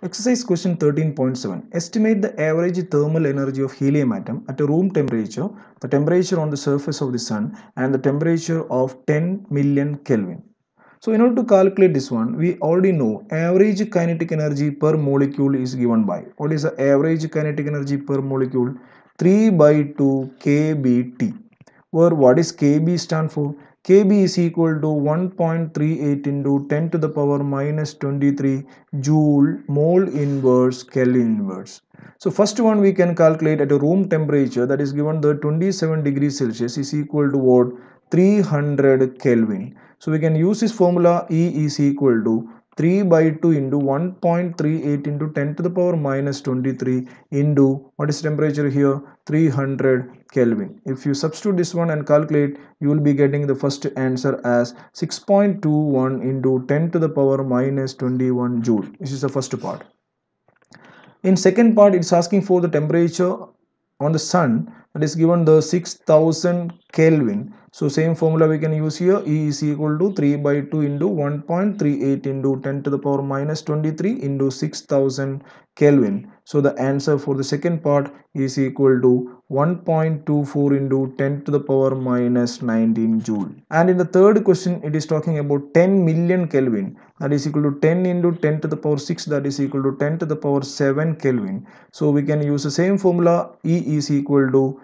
Exercise question 13.7. Estimate the average thermal energy of helium atom at a room temperature, the temperature on the surface of the sun, and the temperature of 10 million Kelvin. So in order to calculate this one, we already know average kinetic energy per molecule is given by. What is the average kinetic energy per molecule? 3 by 2 kBT. Where what is kb stand for? Kb is equal to 1.38 into 10 to the power minus 23 joule mole inverse Kelvin inverse. So first one we can calculate at a room temperature, that is given the 27 degrees Celsius is equal to what? 300 Kelvin. So we can use this formula. E is equal to 3 by 2 into 1.38 into 10 to the power minus 23 into what is temperature here? 300 Kelvin. If you substitute this one and calculate, you will be getting the first answer as 6.21 into 10 to the power minus 21 joule. This is the first part. In second part, it's asking for the temperature on the sun, that is given the 6000 Kelvin. So same formula we can use here. E is equal to 3 by 2 into 1.38 into 10 to the power minus 23 into 6000 Kelvin. So the answer for the second part is equal to 1.24 into 10 to the power minus 19 joule. And in the third question, it is talking about 10 million Kelvin, that is equal to 10 into 10 to the power 6, that is equal to 10 to the power 7 Kelvin. So we can use the same formula. E is equal to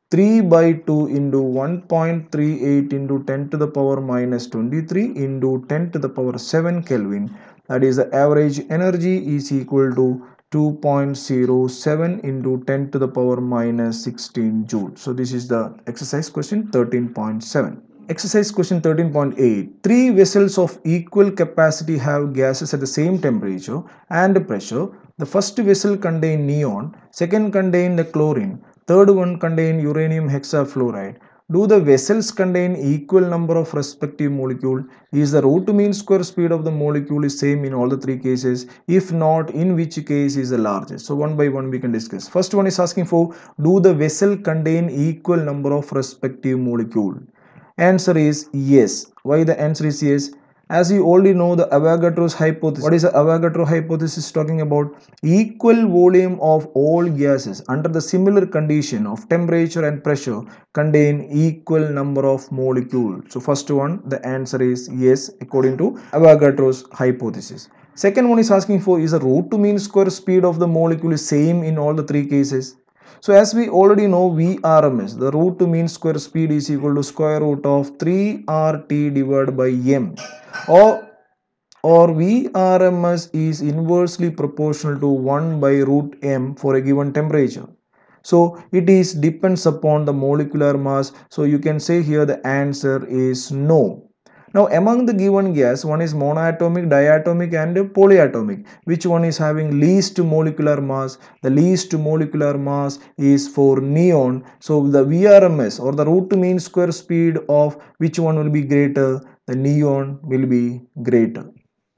3 by 2 into 1.38 into 10 to the power minus 23 into 10 to the power 7 Kelvin. That is the average energy is equal to 2.07 into 10 to the power minus 16 joule. So this is the exercise question 13.7. Exercise question 13.8. Three vessels of equal capacity have gases at the same temperature and pressure. The first vessel contains neon, second contains the chlorine, third one contains uranium hexafluoride. Do the vessels contain equal number of respective molecule? Is the root mean square speed of the molecule is same in all the three cases? If not, in which case is the largest? So one by one we can discuss. First one is asking for, do the vessel contain equal number of respective molecule? Answer is yes. Why the answer is yes? As you already know the Avogadro's hypothesis. What is the Avogadro hypothesis talking about? Equal volume of all gases under the similar condition of temperature and pressure contain equal number of molecules. So first one, the answer is yes according to Avogadro's hypothesis. Second one is asking for, is the root to mean square speed of the molecule is same in all the three cases? So as we already know VRMS, the root to mean square speed is equal to square root of 3RT divided by M, or VRMS is inversely proportional to 1 by root M for a given temperature. So it is depends upon the molecular mass. So you can say here the answer is no. Now among the given gas, one is monoatomic, diatomic and polyatomic. Which one is having least molecular mass? The least molecular mass is for neon. So the VRMS or the root mean square speed of which one will be greater? The neon will be greater.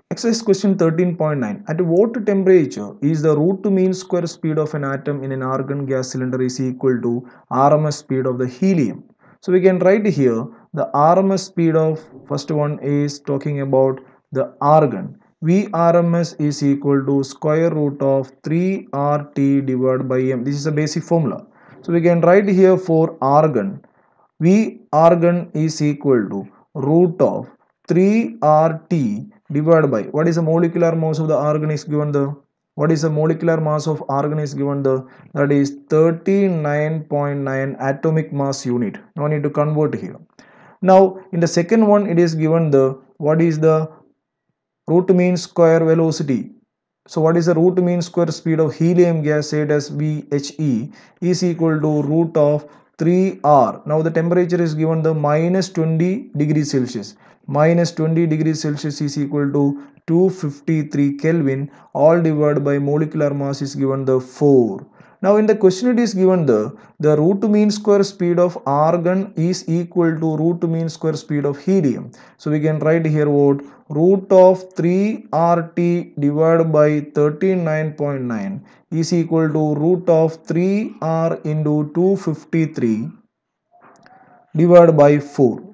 Exercise question 13.9. At what temperature is the root mean square speed of an atom in an argon gas cylinder is equal to RMS speed of the helium? So we can write here the RMS speed of first one is talking about the argon. VRMS is equal to square root of 3RT divided by M. This is a basic formula. So we can write here for argon. V argon is equal to root of 3RT divided by, what is the molecular mass of the argon is given the, what is the molecular mass of argon is given the, that is 39.9 atomic mass unit. No need to convert here. Now in the second one it is given the, what is the root mean square velocity. So what is the root mean square speed of helium gas, said as VHE, is equal to root of 3R. Now the temperature is given the minus 20 degrees Celsius. Minus 20 degrees Celsius is equal to 253 Kelvin. All divided by molecular mass is given the 4. Now in the question it is given the root mean square speed of argon is equal to root mean square speed of helium. So we can write here what, root of 3RT divided by 39.9 is equal to root of 3R into 253 divided by 4.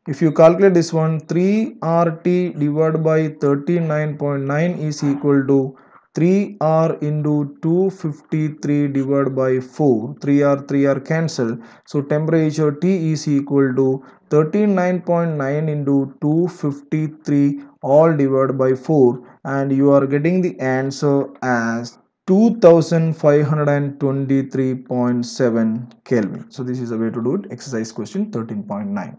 If you calculate this one, 3RT divided by 39.9 is equal to 3r into 253 divided by 4, 3r cancel. So temperature T is equal to 39.9 into 253 all divided by 4, and you are getting the answer as 2523.7 Kelvin. So this is a way to do it. Exercise question 13.9.